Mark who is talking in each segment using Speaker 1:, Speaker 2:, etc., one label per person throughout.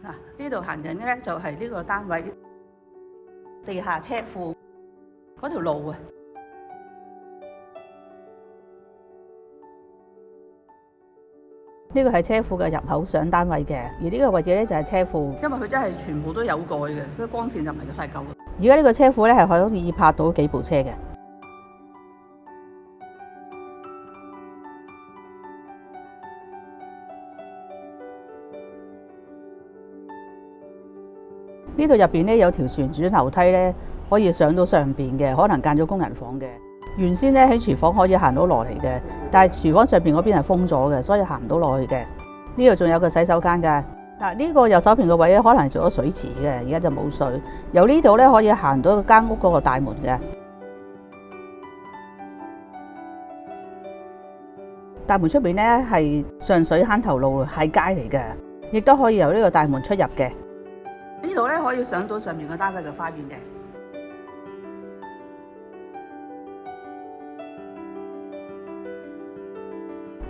Speaker 1: 呢度行緊嘅咧就係呢個單位地下車庫嗰條路啊。
Speaker 2: 呢個係車庫嘅入口上單位嘅，而呢個位置咧就係車庫。
Speaker 1: 因為佢真係全部都有蓋嘅，所以光線就唔係太夠。
Speaker 2: 而家呢個車庫咧係可以泊到幾部車嘅。呢度入邊咧有條旋轉樓梯咧，可以上到上邊嘅，可能間咗工人房嘅。原先咧喺廚房可以行到落嚟嘅，但係廚房上邊嗰邊係封咗嘅，所以行唔到落去嘅。呢度仲有個洗手間㗎。嗱，呢個右手邊嘅位咧，可能做咗水池嘅，而家就冇水。由呢度咧可以行到間屋嗰個大門嘅。大門出邊咧係上水坑頭路，係街嚟嘅，亦都可以由呢個大門出入嘅。
Speaker 1: 呢度咧可以上到上面個單位嘅花園嘅。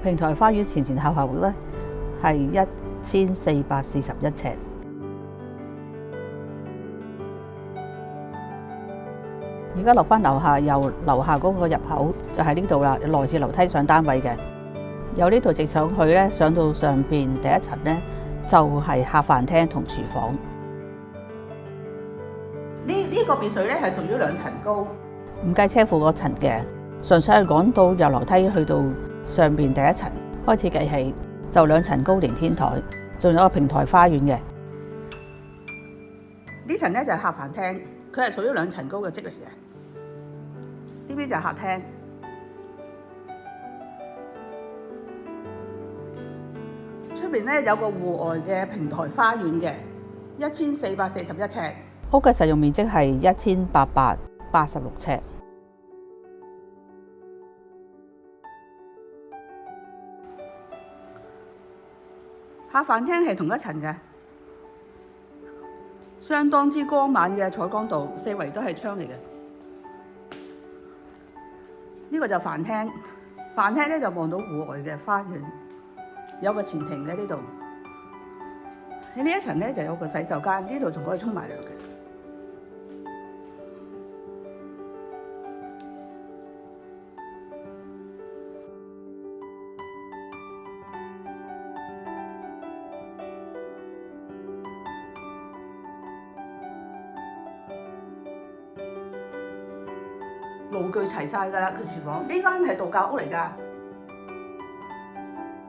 Speaker 2: 平台花園前後後咧係1441尺。而家落翻樓下，由樓下嗰個入口就係呢度啦，來自樓梯上單位嘅。由呢度直上去咧，上到上邊第一層咧就係客飯廳同廚房。
Speaker 1: 呢個別墅咧係屬於2層高，
Speaker 2: 唔計車庫嗰層嘅，純粹係講到由樓梯去到上邊第一層開始計起，就2層高連天台，仲有個平台花園嘅。
Speaker 1: 呢層咧就係客飯廳，佢係屬於2層高嘅積嚟嘅。呢邊就係客廳，出邊咧有個戶外嘅平台花園嘅，1441尺。
Speaker 2: 屋嘅實用面積係1886尺。
Speaker 1: 客飯廳係同一層嘅，相當之光猛嘅採光度，四圍都係窗嚟嘅。呢個就飯廳，飯廳咧就望到戶外嘅花園，有個前庭嘅呢度。喺呢一層咧就有個洗手間，呢度仲可以沖埋涼嘅。爐具齊晒㗎啦，佢廚房呢間係度假屋嚟㗎。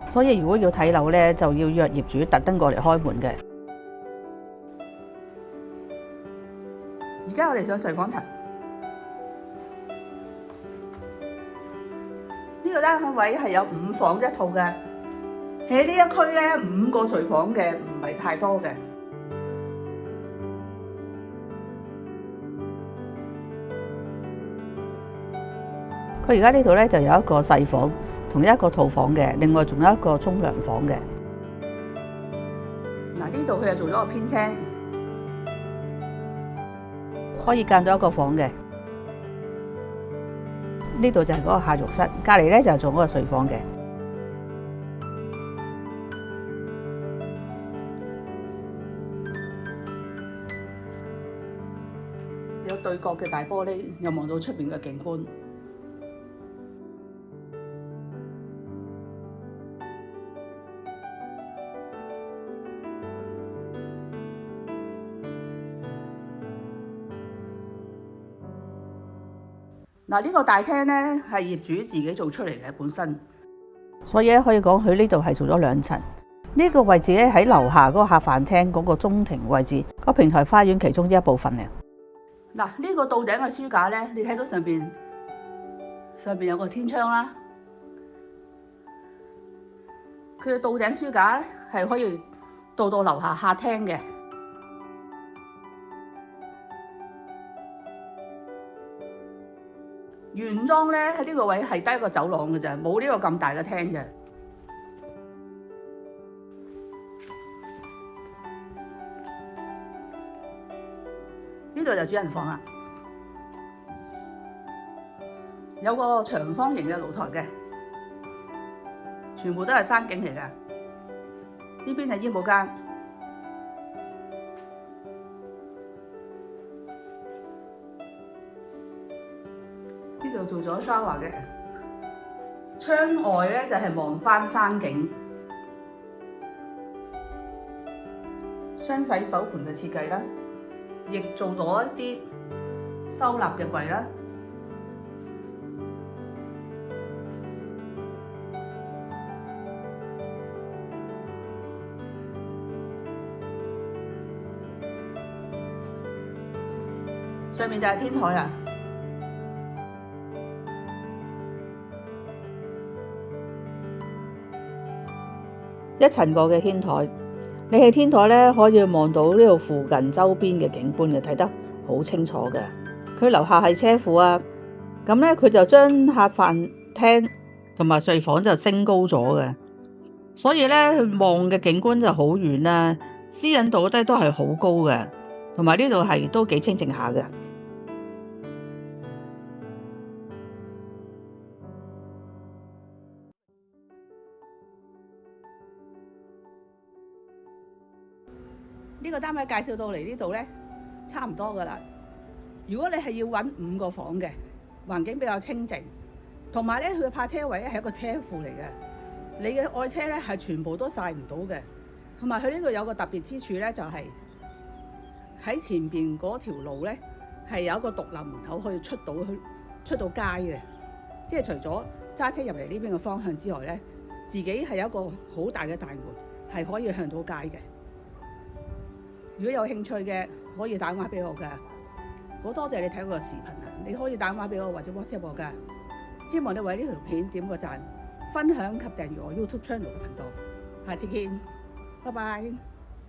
Speaker 2: 所以如果要睇樓咧，就要約業主特登過嚟開門嘅。
Speaker 1: 而家我哋上睡房層，呢個單位係有5房1套嘅。喺呢一區咧，5個睡房嘅唔係太多嘅。
Speaker 2: 佢而家呢度咧就有一個細房同一個套房嘅，另外仲有一個沖涼房嘅。
Speaker 1: 嗱，呢度佢又做咗個偏廳，
Speaker 2: 可以間咗一個房嘅。呢度就係嗰個下浴室，隔離咧就係做嗰個睡房嘅。
Speaker 1: 有對角嘅大玻璃，又望到出邊嘅景觀。嗱，呢個大廳咧係業主自己做出嚟嘅本身，
Speaker 2: 所以咧可以講佢呢度係做咗2層。呢個位置咧喺樓下嗰個客飯廳嗰個中庭位置，個平台花園其中之一部分嘅。
Speaker 1: 嗱，呢個到頂嘅書架咧，你睇到上邊有個天窗啦。佢嘅到頂書架咧係可以到樓下客廳嘅。原裝咧喺呢個位係得一個走廊嘅啫，冇呢個咁大嘅廳嘅。呢度就主人房啦，有個長方形嘅露台嘅，全部都係山景嚟㗎。呢邊係衣帽間，度做咗 shower 嘅，窗外咧就係望翻山景，雙洗手盤嘅設計啦，亦做咗一啲收納嘅櫃啦。上面就係天台啦，
Speaker 2: 一層過嘅天台，你喺天台咧可以望到呢度附近周邊嘅景觀嘅，睇得好清楚嘅。佢樓下係車庫啊，咁咧佢就將客飯廳同埋睡房就升高咗嘅，所以咧佢望嘅景觀就好遠啦，私隱度都係好高嘅，同埋呢度係都幾清靜下嘅。
Speaker 1: 呢個單位介紹到嚟呢度咧，差唔多噶啦。如果你係要揾5個房嘅，環境比較清靜，同埋咧佢嘅泊車位咧係一個車庫嚟嘅，你嘅愛車咧係全部都曬唔到嘅。同埋佢呢度有個特別之處咧，就係喺前邊嗰條路咧係有一個獨立門口可以出到街嘅，即係除咗揸車入嚟呢邊嘅方向之外咧，自己係有一個好大嘅大門係可以向到街嘅。如果有興趣嘅，可以打電話俾我㗎。好多謝你睇我個視頻啊！你可以打電話俾我或者 WhatsApp 我㗎。希望你為呢條片點個讚、分享及訂閱我 YouTube channel 嘅頻道。下次見，拜拜。